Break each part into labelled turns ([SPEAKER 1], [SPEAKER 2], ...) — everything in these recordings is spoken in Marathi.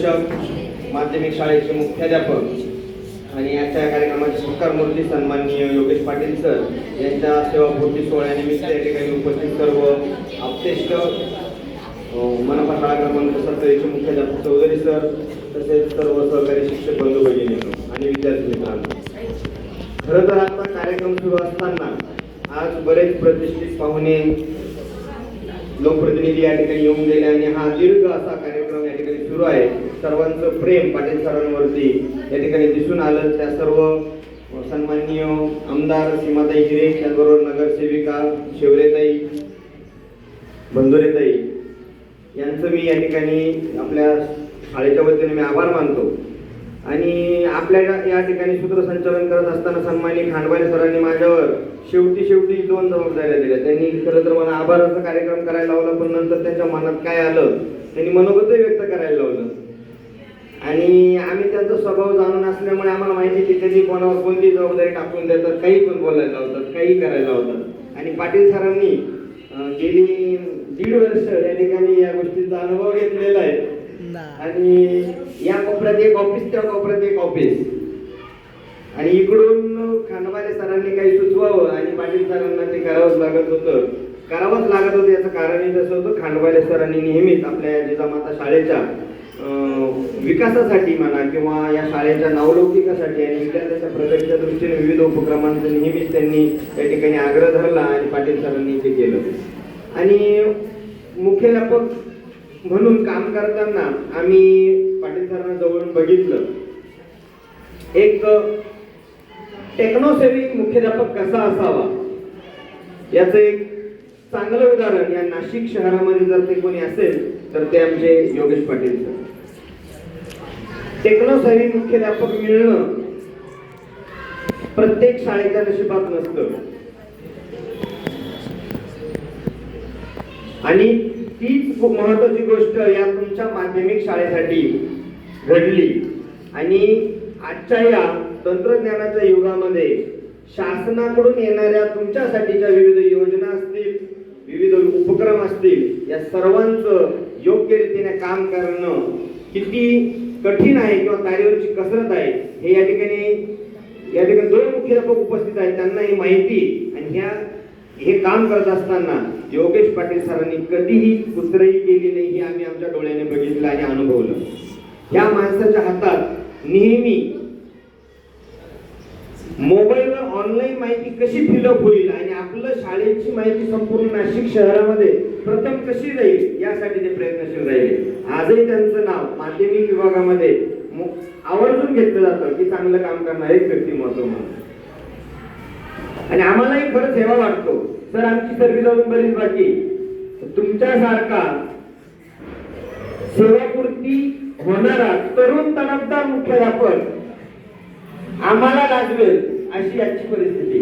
[SPEAKER 1] शिक्षक, माध्यमिक शाळेचे मुख्याध्यापक आणि आजच्या कार्यक्रमाचे सत्कार मूर्ती सन्माननीय योगेश पाटील सर यांच्या सेवापूर्ती सोहळ्यानिमित्त या ठिकाणी उपस्थित सर्व आपतेष्ट मनपा शाळा क्रमांक 70चे मुख्याध्यापक चौधरी सर तसेच सर्व सहकारी शिक्षक बंधू भगिनींनो आणि विद्यार्थी मित्रांनो, खरं तर आता कार्यक्रम सुरू असताना आज बरेच प्रतिष्ठित पाहुणे लोकप्रतिनिधी या ठिकाणी येऊन गेले आणि हा दीर्घ असा कार्यक्रम या ठिकाणी सुरू आहे. सर्वांचं प्रेम पाटील सरांवरती या ठिकाणी दिसून आलं. त्या सर्व सन्माननीय आमदार सीमाताई हिरे, त्याचबरोबर नगरसेविका शिवरेताई, बंधुरेताई यांचं मी या ठिकाणी आपल्या शाळेच्या वतीने मी आभार मानतो. आणि आपल्या या ठिकाणी सूत्रसंचालन करत असताना सन्माननीय खांडबाले सरांनी माझ्यावर शेवटी 2 जबाबदाऱ्या दिल्या. त्यांनी खरं तर मला आभाराचा कार्यक्रम करायला लावला, पण नंतर त्यांच्या मनात काय आलं त्यांनी मनोगत व्यक्त करायला लावलं. आणि आम्ही त्यांचा स्वभाव जाणून असल्यामुळे आम्हाला माहिती की कधी कोणावर कोणती जबाबदारी टाकून देतात, काही पण बोलायला लावतात, काही करायला लावतात. आणि पाटील सरांनी गेली 1.5 वर्ष या ठिकाणी या गोष्टीचा अनुभव घेतलेला आहे. आणि या कोपऱ्यात एक ऑफिस, त्या कोपऱ्यात एक ऑफिस, आणि इकडून खांडबाले सरांनी काही सुचवावं आणि पाटील सरांना ते करावंच लागत होतं. याचं कारणही तसं होतं, खांडबाले सरांनी नेहमीच आपल्या जिजामाता शाळेच्या विकासासाठी म्हणा किंवा या शाळेच्या नावलौकिकासाठी आणि विद्यार्थ्यांच्या प्रगतीच्या दृष्टीने विविध उपक्रमांचा नेहमीच त्यांनी या ठिकाणी आग्रह धरला आणि पाटील सरांनी ते केलं. आणि मुख्याध्यापक म्हणून काम करताना आम्ही पाटील सरांना जवळून बघितलं. एक टेक्नोसेविक मुख्याध्यापक कसा असावा याचं एक चांगलं उदाहरण या नाशिक शहरामध्ये जर ते कोणी असेल तर ते आमचे योगेश पाटील सर. टेक्नोसेविक मुख्याध्यापक मिळणं प्रत्येक शाळेच्या नशिबात नसतं. आणि तीच खूप महत्वाची गोष्ट या तुमच्या माध्यमिक शाळेसाठी घडली. आणि आजच्या या तंत्रज्ञानाच्या युगामध्ये शासनाकडून येणाऱ्या तुमच्यासाठीच्या विविध योजना असतील, विविध उपक्रम असतील, या सर्वांचं योग्य रीतीने काम करणं किती कठीण आहे किंवा कार्यावरची कसरत आहे हे या ठिकाणी 2 मुख्याध्यापक उपस्थित आहेत, त्यांना ही माहिती. आणि हे काम करत असताना योगेश पाटील सरांनी कधीही कुचराई केली नाही हे आम्ही आमच्या डोळ्याने बघितलं आणि अनुभवलं. या माणसाच्या हातात नेहमी मोबाईलवर ऑनलाईन माहिती कशी फिलअप होईल आणि आपलं शाळेची माहिती संपूर्ण नाशिक शहरामध्ये प्रथम कशी जाईल यासाठी ते प्रयत्नशील राहिले. आजही त्यांचं नाव माध्यमिक विभागामध्ये आवर्जून घेतलं जातं की चांगलं काम करणारे एक व्यक्तिमत्व म्हणून. आणि आम्हालाही खरंच हेवा वाटतो सर, आमची सर्व्हिस अजून बरीच बाकी, तुमच्यासारखा सेवापूर्ती होणारा तरुण तडफदार मुख्याध्यापक आम्हाला लाजवेल अशी आजची परिस्थिती.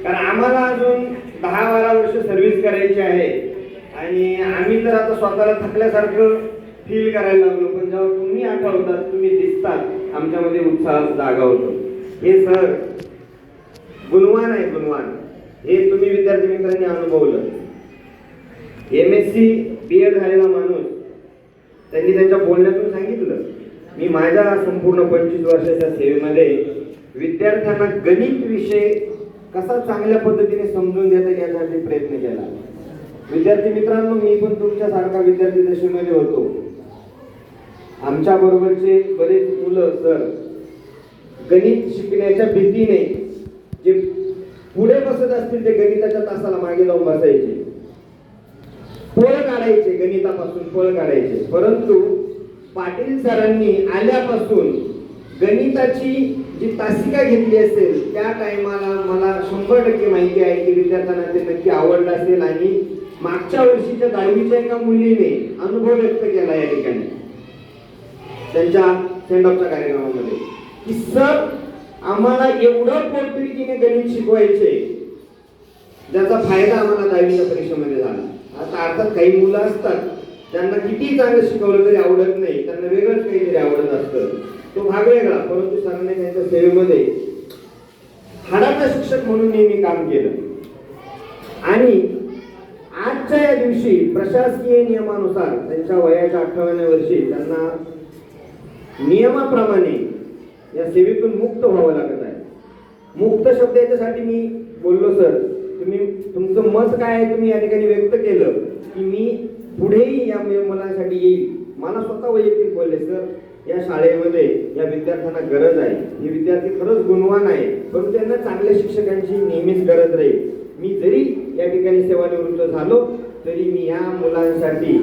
[SPEAKER 1] कारण आम्हाला अजून 10-12 वर्ष सर्व्हिस करायची आहे आणि आम्ही तर आता स्वतःला थकल्यासारखं फील करायला लागलो. पण जेव्हा तुम्ही आठवतात, तुम्ही दिसतात, आमच्यामध्ये उत्साह जागा होतो. हे सर गुणवान आहे, गुणवान. हे तुम्ही विद्यार्थी मित्रांनी अनुभवलं. MSc BEd झालेला माणूस त्यांनी त्यांच्या बोलण्यातून सांगितलं, मी माझ्या संपूर्ण 25 वर्षाच्या सेवेमध्ये विद्यार्थ्यांना गणित विषय कसा चांगल्या पद्धतीने समजून देता येईल यासाठी प्रयत्न केला. विद्यार्थी मित्रांनो, मी पण तुमच्यासारखा विद्यार्थी दशेमध्ये होतो. आमच्या बरोबरचे बरेच मुलं सर गणित शिकण्याच्या भीतीने जे पुढे बसत असतील ते गणिताच्या तासाला मागे जाऊन बसायचे, पळ काढायचे, गणितापासून पळ काढायचे. परंतु पाटील सरांनी आल्यापासून गणिताची जी तासिका घेतली असेल त्या टायमाला मला 100% माहिती आहे की विद्यार्थ्यांना ते नक्की आवडलं असेल. आणि मागच्या वर्षीच्या 10वीच्या एका मुलीने अनुभव व्यक्त केला या ठिकाणी त्यांच्या सेंड ऑफच्या कार्यक्रमामध्ये की सर आम्हाला एवढं पोटतिडकीने गणित शिकवायचे ज्याचा फायदा आम्हाला 10वीच्या परीक्षेमध्ये झाला. आता अर्थात काही मुलं असतात त्यांना किती चांगलं शिकवलं तरी आवडत नाही, त्यांना वेगळंच काहीतरी आवडत असतं, तो भाग वेगळा. परंतु सरांनी त्यांच्या सेवेमध्ये हाडाचा शिक्षक म्हणून नेहमी काम केलं. आणि आजच्या या दिवशी प्रशासकीय नियमानुसार त्यांच्या वयाच्या 58व्या वर्षी त्यांना नियमाप्रमाणे या सेवेतून मुक्त व्हावं लागत आहे. मुक्त शब्द याच्यासाठी मी बोललो सर, तुम्ही तुमचं मत काय आहे तुम्ही या ठिकाणी व्यक्त केलं की मी पुढेही या मुलांसाठी येईल. मला स्वतः वैयक्तिक बोलले सर, या शाळेमध्ये या विद्यार्थ्यांना गरज आहे, हे विद्यार्थी खरंच गुणवान आहे, परंतु त्यांना चांगल्या शिक्षकांची नेहमीच गरज राहील. मी जरी या ठिकाणी सेवानिवृत्त झालो तरी मी या मुलांसाठी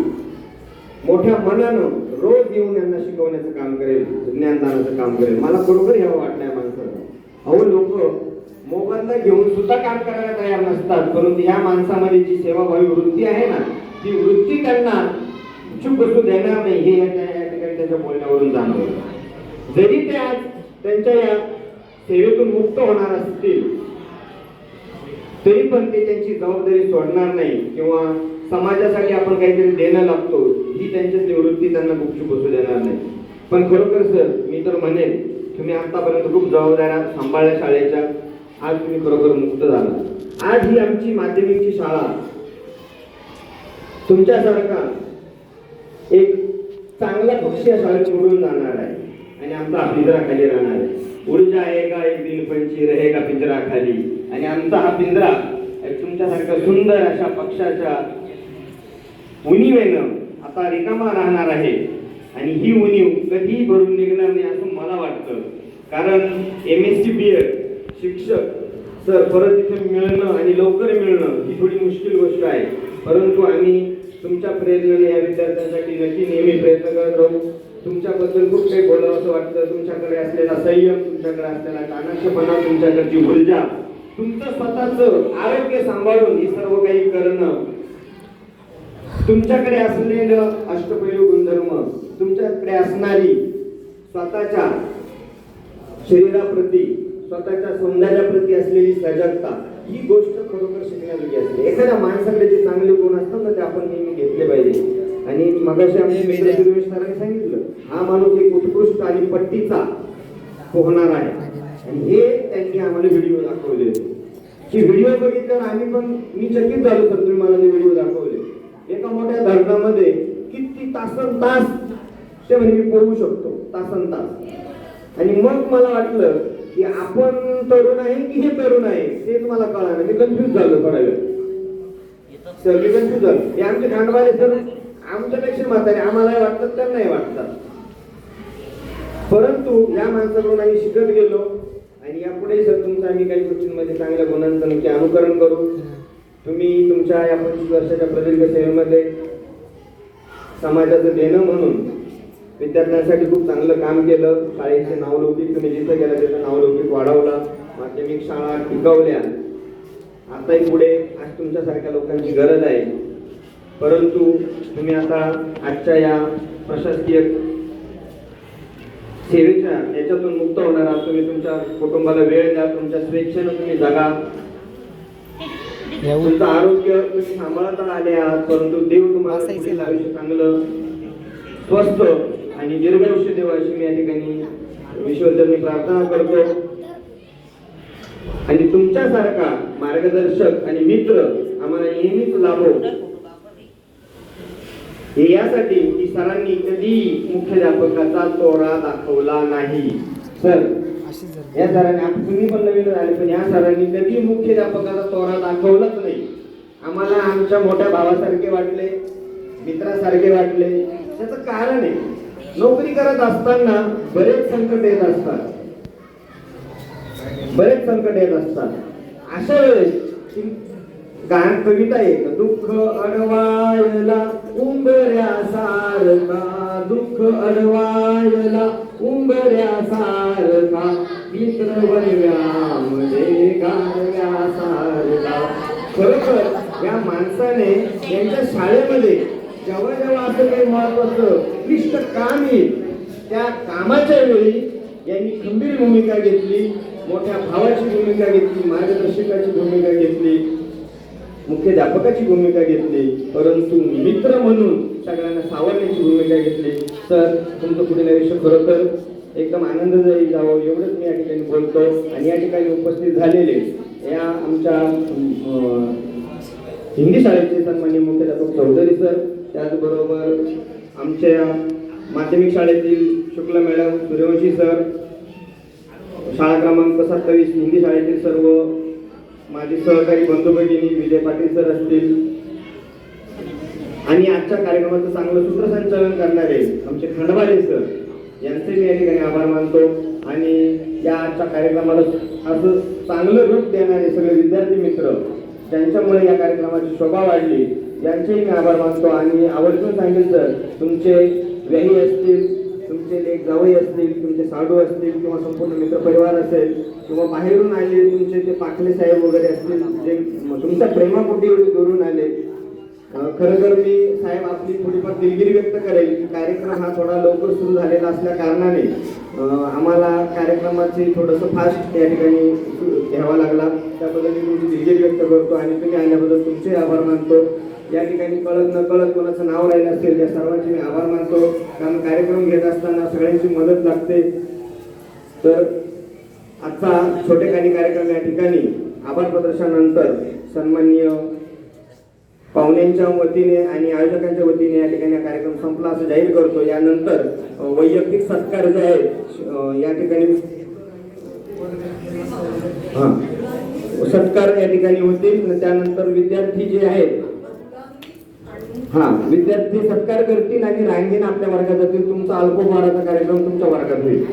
[SPEAKER 1] मोठ्या मनानं रोज येऊन यांना शिकवण्याचं काम करेल, ज्ञानदानाचं काम करेल. मला खरोखर ह्यावं वाटलंय माणसाला. अहो, लोक मोबाईलला घेऊन सुद्धा काम करायला तयार नसतात, परंतु या माणसामध्ये जी सेवाभावी वृत्ती आहे ना, ती वृत्ती त्यांना चूक बसू देणार नाही, हे या ठिकाणी त्यांच्या बोलण्यावरून जाणवलं. जरी ते आज त्यांच्या या सेवेतून मुक्त होणार असतील तरी पण ते त्यांची जबाबदारी सोडणार नाही किंवा समाजासाठी आपण काहीतरी देणं लागतो ही त्यांची निवृत्ती त्यांना गुपचूप बसू देणार नाही. पण खरोखर सर, मी तर म्हणेन तुम्ही आतापर्यंत खूप जबाबदाऱ्या सांभाळल्या शाळेच्या, आज तुम्ही खरोखर मुक्त झाला. आज ही आमची माध्यमिकची शाळा तुमच्यासारखा एक चांगला पक्ष या शाळेत निवडून जाणार आहे आणि आमचा पिंजरा खाली राहणार आहे. ऊर्जा आएगा एक दिन पंछी रहेगा पिंजरा खाली. आणि आमचा हा पिंजरा तुमच्यासारख्या सुंदर अशा पक्षाच्या उणीवेनं आता रिकामा राहणार आहे आणि ही उणीव कधीही भरून निघणार नाही असं मला वाटतं. कारण MSc BEd शिक्षक सर परत इथे मिळणं आणि लवकर मिळणं ही थोडी मुश्किल गोष्ट आहे, परंतु आम्ही तुमच्या प्रेरणेने या विद्यार्थ्यांसाठी नक्की नेहमी प्रयत्न करत राहू. तुमच्याबद्दल खूप काही बोलावं असं वाटतं. तुमच्याकडे असलेला संयम, तुमच्याकडे असलेला चाणक्यपणा, तुमच्याकडची ऊर्जा, तुमचं स्वतःचं आरोग्य सांभाळून हे सर्व काही करणं, तुमच्याकडे असलेलं अष्टपैलू गुणधर्म, तुमच्याकडे असणारी स्वतःच्या शरीराप्रती, स्वतःच्या सौंदर्याप्रती असलेली सजगता, ही गोष्ट खरोखर शिकण्याजोगी असते. एखाद्या माणसाकडे जे चांगले गुण असतात ना ते आपण नेहमी घेतले पाहिजे. आणि मगाशी आमचे मित्र सुरेश सरांनी सांगितलं, हा माणूस एक उत्कृष्ट आणि पट्टीचा पोहणार आहे आणि हे त्यांनी आम्हाला व्हिडिओ दाखवले. की व्हिडिओ बघितल्यावर आम्ही पण मी चकित झालो सर, तुम्ही मला ते व्हिडिओ दाखवले. एका मोठ्या धरणामध्ये किती तासन तास ते म्हणजे मी पोहू शकतो, तासन तास. आणि मग मला वाटलं की आपण तरुण आहे की हे तरुण आहे तेच मला कळालं. मी कन्फ्युज झालो थोडा वेळ सर, मी कन्फ्युज झालो. हे आमचे खांडवाले सर आमच्यापेक्षा म्हातारे, आम्हाला वाटतात त्यांनाही वाटतात, परंतु या माणसाकडून आम्ही शिकत गेलो आणि यापुढे सर तुमचं आम्ही काही गोष्टींमध्ये चांगल्या गुणांचं नक्की अनुकरण करू. तुम्ही तुमच्या या 25 वर्षाच्या प्रदीर्घ सेवेमध्ये समाजाचं देणं म्हणून विद्यार्थ्यांसाठी खूप चांगलं काम केलं. शाळेचे नावलौकिक तुम्ही जिथं गेला तिथं नावलौकिक वाढवला, माध्यमिक शाळा टिकवल्या. आताही पुढे आज तुमच्यासारख्या लोकांची गरज आहे, परंतु तुम्ही आता आजच्या या प्रशासकीय सेवेच्या याच्यातून मुक्त होणार आहात. तुम्ही तुमच्या कुटुंबाला वेळ द्या, तुमच्या स्वेच्छेनं तुम्ही जगा, तुमचं आरोग्य तुम्ही सांभाळता आले आहात, परंतु देव तुम्हाला पुढील आयुष्य चांगलं, स्वस्थ आणि दीर्घायुष्य देव अशी मी या ठिकाणी विश्वचरणी प्रार्थना करतो. आणि तुमच्यासारखा मार्गदर्शक आणि मित्र आम्हाला नेहमीच लाभो, हे यासाठी की सरांनी कधी मुख्याध्यापकाचा तोरा दाखवला नाही. सर या सरांनी, आता तुम्ही पण नवीन झाले पण या सरांनी कधी मुख्याध्यापकाचा तोरा दाखवलाच नाही. आम्हाला आमच्या मोठ्या भावासारखे वाटले, मित्रासारखे वाटले. त्याचं कारण आहे, नोकरी करत असताना बरेच संकट येत असतात, बरेच संकट येत असतात. अशा वेळेस गायन कविता आहे, दुःख अडवायला उंबऱ्यासारखा, दुःख अडवायला उंबऱ्यासारखा, मित्र वनव्यामध्ये गारव्यासारखा. खरोखर या माणसाने यांच्या शाळेमध्ये जेव्हा जेव्हा असं काही महत्वाचं क्लिष्ट काम येईल त्या कामाच्या वेळी यांनी खंबीर भूमिका घेतली, मोठ्या भावाची भूमिका घेतली, मार्गदर्शकाची भूमिका घेतली, मुख्याध्यापकाची भूमिका घेतली, परंतु मित्र म्हणून सगळ्यांना सावरण्याची भूमिका घेतली. सर तुमचं पुढील आयुष्य खरोखर एकदम आनंददायी जावं एवढंच मी या ठिकाणी बोलतो. आणि या ठिकाणी उपस्थित झालेले या आमच्या हिंदी शाळेचे सन्माननीय मुख्याध्यापक चौधरी सर, त्याचबरोबर आमच्या माध्यमिक शाळेतील शुक्ला मॅडम, सूर्यवंशी सर, शाळा क्रमांक 27 हिंदी शाळेतील सर्व माझे सहकारी बंधू भगिनी, विजय पाटील सर असतील आणि आजच्या कार्यक्रमाचं चांगलं सूत्रसंचालन करणारे आमचे खंडवाले सर यांचे मी या ठिकाणी आभार मानतो. आणि या आजच्या कार्यक्रमाला असं चांगलं रूप देणारे सगळे विद्यार्थी मित्र ज्यांच्यामुळे या कार्यक्रमाची शोभा वाढली यांचेही मी आभार मानतो. आणि आवर्जून सांगेल तर तुमचे व्याही असतील, तुमचे लेक जावई असतील, तुमचे साडू असतील किंवा संपूर्ण मित्रपरिवार असेल किंवा बाहेरून आले तुमचे ते पाखले साहेब वगैरे असतील जे तुमच्या प्रेमापोटी दुरून आले, खरं तर मी साहेब आपली थोडीफार दिलगिरी व्यक्त करेल की कार्यक्रम हा थोडा लवकर सुरू झालेला असल्या कारणाने आम्हाला कार्यक्रमाचे थोडंसं फास्ट या ठिकाणी घ्यावा लागला. त्याबद्दल मी तुमची दिलगिरी व्यक्त करतो आणि तुम्ही आल्याबद्दल तुमचे आभार मानतो. या ठिकाणी कळत न कळत कोणाचं नाव राहिलं असेल या सर्वांचे मी आभार मानतो, कारण कार्यक्रम घेत असताना सगळ्यांची मदत लागते. तर आजचा छोटेखानी कार्यक्रम या ठिकाणी आभार प्रदर्शनानंतर सन्माननीय पाहुण्यांच्या वतीने आणि आयोजकांच्या वतीने या ठिकाणी हा कार्यक्रम संपला असं जाहीर करतो. यानंतर वैयक्तिक सत्कार जे आहे या ठिकाणी सत्कार या ठिकाणी होतील. त्यानंतर विद्यार्थी जे आहेत विद्यार्थी सत्कार करतील आणि रांगेने आपल्या वर्गात जातील. तुमचा अल्पोपहाराचा कार्यक्रम तुमच्या वर्गात होईल.